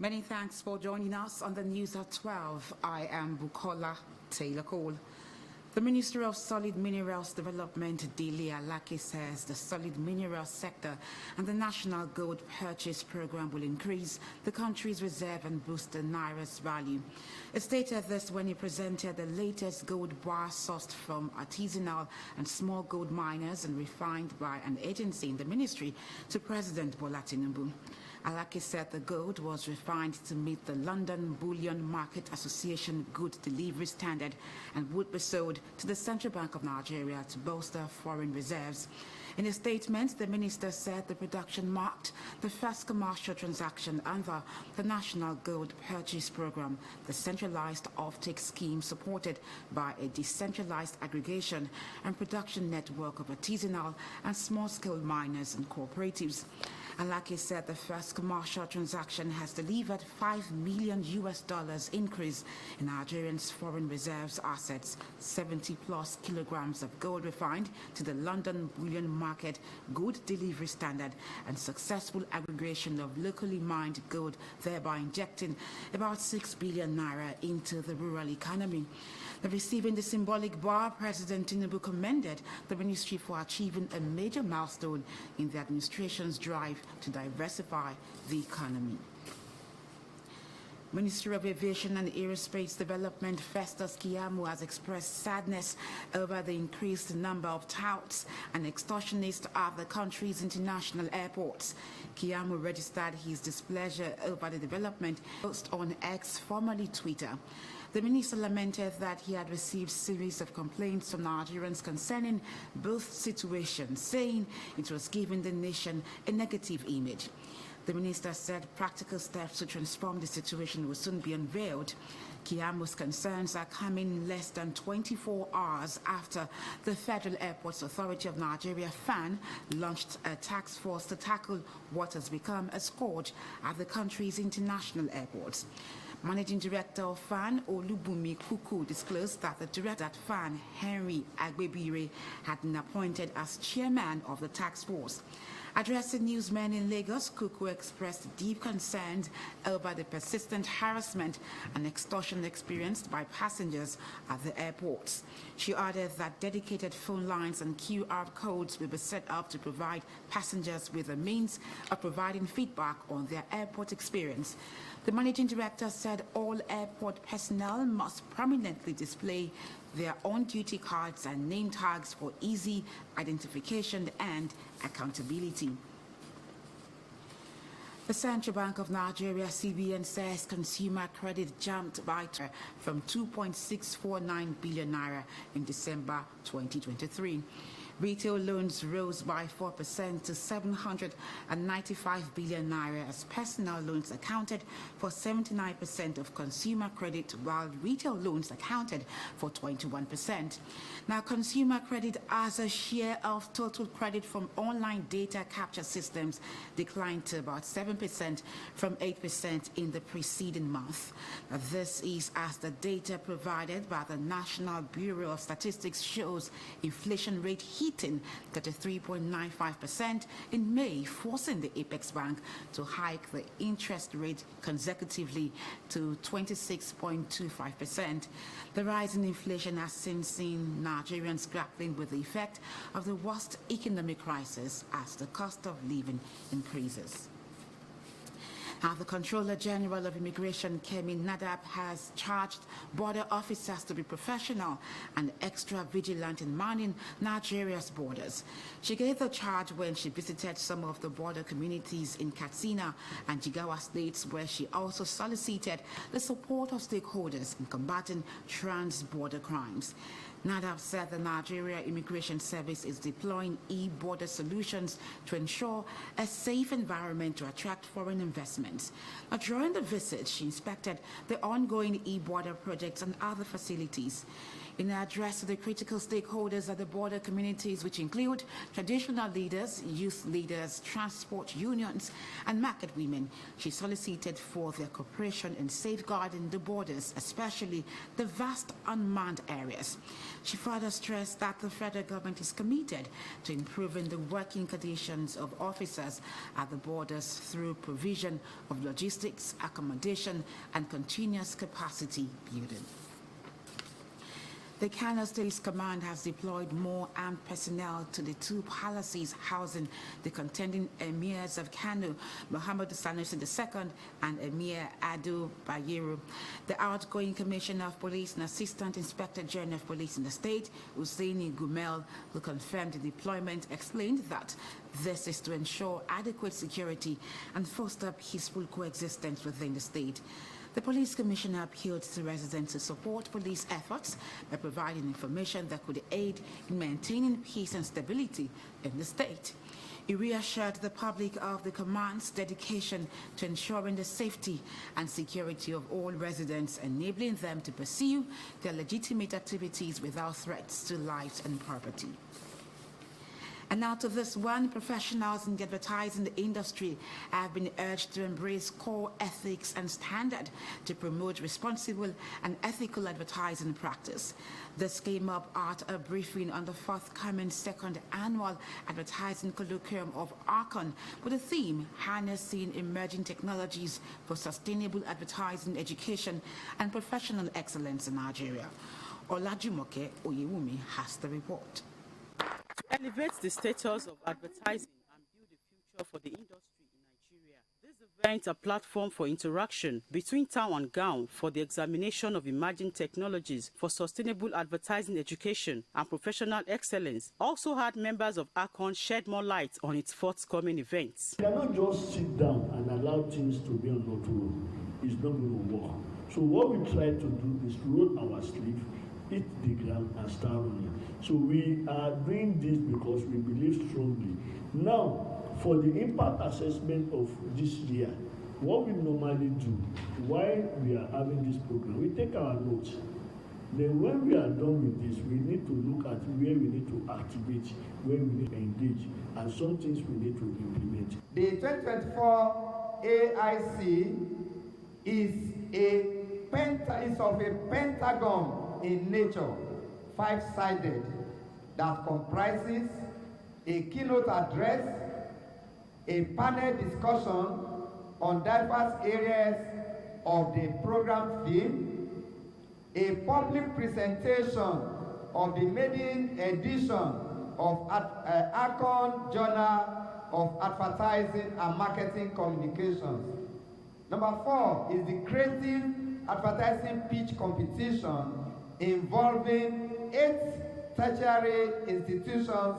Many thanks for joining us on the news at 12. I am Bukola Taylor Cole. The Ministry of Solid Minerals Development, Dele Alake, says the solid minerals sector and the National Gold Purchase Program will increase the country's reserve and boost the Naira's value. It stated this when he presented the latest gold bar sourced from artisanal and small gold miners and refined by an agency in the ministry to President Bola Tinubu. Alake said the gold was refined to meet the London Bullion Market Association good delivery standard and would be sold to the Central Bank of Nigeria to bolster foreign reserves. In a statement, the minister said the production marked the first commercial transaction under the National Gold Purchase Program, the centralized offtake scheme supported by a decentralized aggregation and production network of artisanal and small-scale miners and cooperatives. Alake said the first commercial transaction has delivered $5 million increase in Nigerians' foreign reserves assets, 70+ kilograms of gold refined to the London Bullion Market good delivery standard, and successful aggregation of locally mined gold, thereby injecting about 6 billion naira into the rural economy. Receiving the symbolic bar, President Tinubu commended the ministry for achieving a major milestone in the administration's drive to diversify the economy. Ministry of Aviation and Aerospace Development Festus Keyamo has expressed sadness over the increased number of touts and extortionists at the country's international airports. Keyamo registered his displeasure over the development post on X, formerly Twitter. The minister lamented that he had received series of complaints from Nigerians concerning both situations, saying it was giving the nation a negative image. The minister said practical steps to transform the situation will soon be unveiled. Keyamo's concerns are coming less than 24 hours after the Federal Airports Authority of Nigeria, FAN, launched a task force to tackle what has become a scourge at the country's international airports. Managing Director of FAN, Olubumi Kuku, disclosed that the director at FAN, Henry Agbebire, had been appointed as chairman of the task force. Addressing newsmen in Lagos, Kuku expressed deep concerns over the persistent harassment and extortion experienced by passengers at the airports. She added that dedicated phone lines and QR codes will be set up to provide passengers with a means of providing feedback on their airport experience. The managing director said all airport personnel must prominently display their on-duty cards and name tags for easy identification and accountability. The Central Bank of Nigeria, CBN, says consumer credit jumped by from 2.649 billion naira in December 2023. Retail loans rose by 4% to 795 billion naira as personal loans accounted for 79% of consumer credit, while retail loans accounted for 21%. Now, consumer credit as a share of total credit from online data capture systems declined to about 7% from 8% in the preceding month. This is as the data provided by the National Bureau of Statistics shows inflation rate hitting 33.95% in May, forcing the Apex Bank to hike the interest rate consecutively to 26.25%. The rise in inflation has since seen Nigerians grappling with the effect of the worst economic crisis as the cost of living increases. Now, the Controller General of Immigration, Kemi Nadab, has charged border officers to be professional and extra vigilant in manning Nigeria's borders. She gave the charge when she visited some of the border communities in Katsina and Jigawa states, where she also solicited the support of stakeholders in combating trans-border crimes. Nadab said the Nigeria Immigration Service is deploying e-border solutions to ensure a safe environment to attract foreign investments. During the visit, she inspected the ongoing e-border projects and other facilities. In an address to the critical stakeholders at the border communities, which include traditional leaders, youth leaders, transport unions, and market women, she solicited for their cooperation in safeguarding the borders, especially the vast unmanned areas. She further stressed that the federal government is committed to improving the working conditions of officers at the borders through provision of logistics, accommodation, and continuous capacity building. The Kano State Command has deployed more armed personnel to the two palaces housing the contending emirs of Kano, Muhammad Sanusi II and Emir Ado Bayero. The outgoing Commissioner of Police and Assistant Inspector General of Police in the state, Hussaini Gumel, who confirmed the deployment, explained that this is to ensure adequate security and foster peaceful coexistence within the state. The police commissioner appealed to residents to support police efforts by providing information that could aid in maintaining peace and stability in the state. He reassured the public of the command's dedication to ensuring the safety and security of all residents, enabling them to pursue their legitimate activities without threats to lives and property. And now to this one, professionals in the advertising industry have been urged to embrace core ethics and standard to promote responsible and ethical advertising practice. This came up at a briefing on the forthcoming second annual advertising colloquium of ARCON with the theme Harnessing Emerging Technologies for Sustainable Advertising Education and Professional Excellence in Nigeria. Olajumoke Oyewumi has the report. To elevate the status of advertising and build a future for the industry in Nigeria, this event is a platform for interaction between town and gown for the examination of emerging technologies for sustainable advertising education and professional excellence. Also had members of ARCON shed more light on its forthcoming events. You cannot just sit down and allow things to be on auto. It's not going to work. So what we try to do is roll our sleeve, hit the ground and start running. So we are doing this because we believe strongly. Now, for the impact assessment of this year, what we normally do while we are having this program, we take our notes. Then when we are done with this, we need to look at where we need to activate, where we need to engage, and some things we need to implement. The 2024 AIC is of a pentagon in nature, 5-sided, that comprises a keynote address, a panel discussion on diverse areas of the program theme, a public presentation of the maiden edition of ARCON Journal of Advertising and Marketing Communications. Number 4 is the creative advertising pitch competition involving 8 tertiary institutions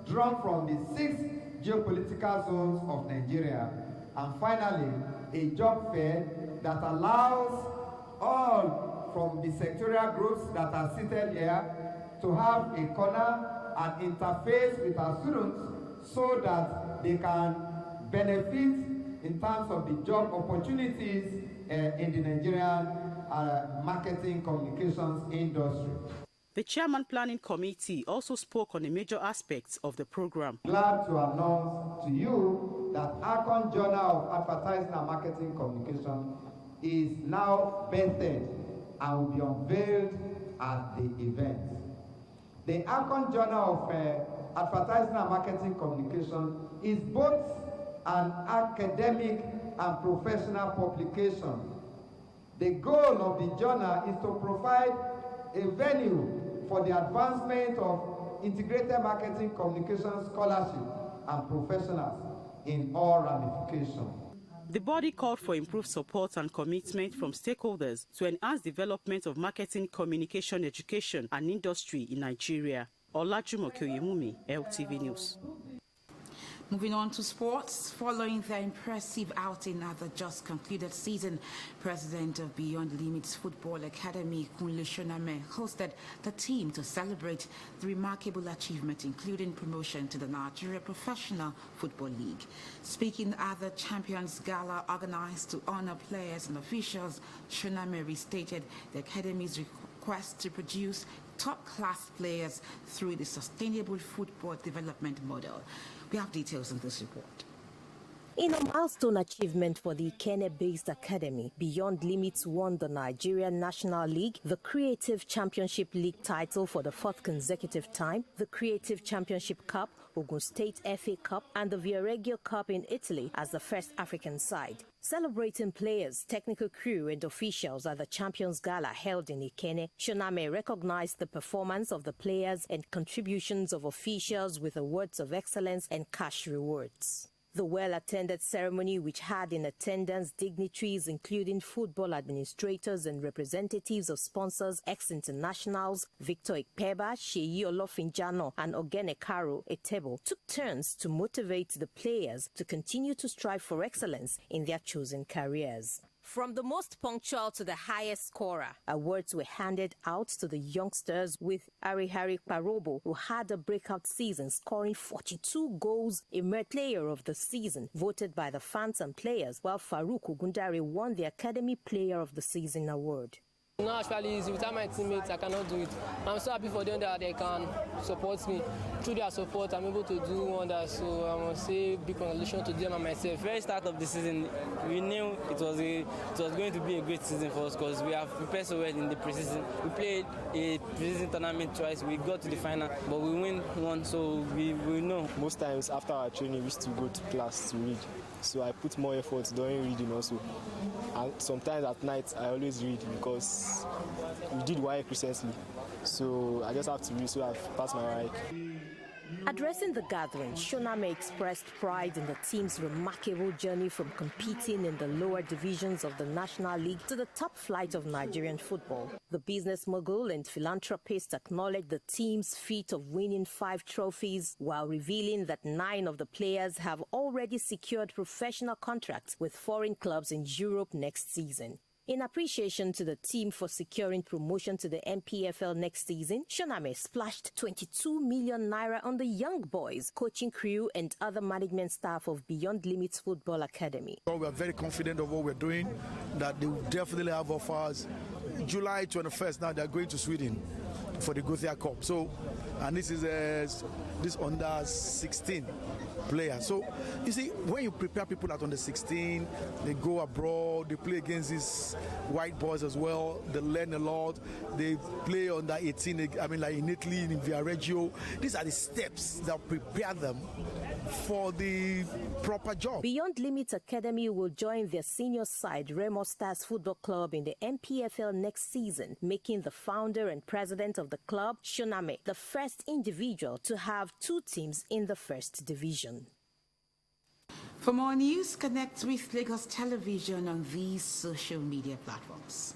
drawn from the 6 geopolitical zones of Nigeria. And finally, a job fair that allows all from the sectorial groups that are seated here to have a corner and interface with our students so that they can benefit in terms of the job opportunities in the Nigerian marketing communications industry. The Chairman Planning Committee also spoke on the major aspects of the program. Glad to announce to you that ARCON Journal of Advertising and Marketing Communication is now vetted and will be unveiled at the event. The ARCON Journal of Advertising and Marketing Communication is both an academic and professional publication. The goal of the journal is to provide a venue for the advancement of integrated marketing communication scholarship and professionals in all ramifications. The body called for improved support and commitment from stakeholders to enhance development of marketing, communication, education and industry in Nigeria. Olajumoke Oyewumi, LTV News. Moving on to sports, following their impressive outing at the just concluded season, President of Beyond Limits Football Academy, Kunle Shoname, hosted the team to celebrate the remarkable achievement, including promotion to the Nigeria Professional Football League. Speaking at the Champions Gala organized to honor players and officials, Shoname restated the Academy's request to produce top-class players through the Sustainable Football Development Model. We have details in this report. In a milestone achievement for the Ikenne-based academy, Beyond Limits won the Nigerian National League, the Creative Championship League title for the 4th consecutive time, the Creative Championship Cup, Ogun State FA Cup, and the Viareggio Cup in Italy as the first African side. Celebrating players, technical crew, and officials at the Champions Gala held in Ikenne, Shoname recognized the performance of the players and contributions of officials with awards of excellence and cash rewards. The well-attended ceremony, which had in attendance dignitaries including football administrators and representatives of sponsors, ex-internationals Victor Ikpeba, Seyi Olofinjano, and Ogene Karo Etebo, took turns to motivate the players to continue to strive for excellence in their chosen careers. From the most punctual to the highest scorer, awards were handed out to the youngsters, with Arihari Parobo, who had a breakout season, scoring 42 goals, emerged player of the season, voted by the fans and players, while Farouk Ogundare won the Academy Player of the Season award. No, actually, without my teammates, I cannot do it. I'm so happy for them that they can support me. Through their support, I'm able to do wonders. So I must say big congratulations to them and myself. Very start of the season, we knew it was going to be a great season for us because we have prepared so well in the preseason. We played a preseason tournament twice. We got to the final, but we win one, so we know. Most times after our training, we used to go to class to read. So I put more effort during reading also. And sometimes at night, I always read because we did WAEC recently. So I just have to read, so I've passed my WAEC. Addressing the gathering, Shoname expressed pride in the team's remarkable journey from competing in the lower divisions of the National League to the top flight of Nigerian football. The business mogul and philanthropist acknowledged the team's feat of winning 5 trophies, while revealing that 9 of the players have already secured professional contracts with foreign clubs in Europe next season. In appreciation to the team for securing promotion to the MPFL next season, Shoname splashed 22 million naira on the young boys, coaching crew, and other management staff of Beyond Limits Football Academy. We are very confident of what we're doing, that they will definitely have offers. July 21st, now they're going to Sweden for the Gothia Cup. So, and this is this under 16 player. So you see, when you prepare people at under 16, they go abroad, they play against these white boys as well, they learn a lot, they play under 18, I mean, like in Italy, in Viareggio. These are the steps that prepare them for the proper job. Beyond Limits Academy will join their senior side, Remo Stars Football Club, in the MPFL next season, making the founder and president of the club, Shoname, the first individual to have 2 teams in the first division. For more news, connect with Lagos Television on these social media platforms.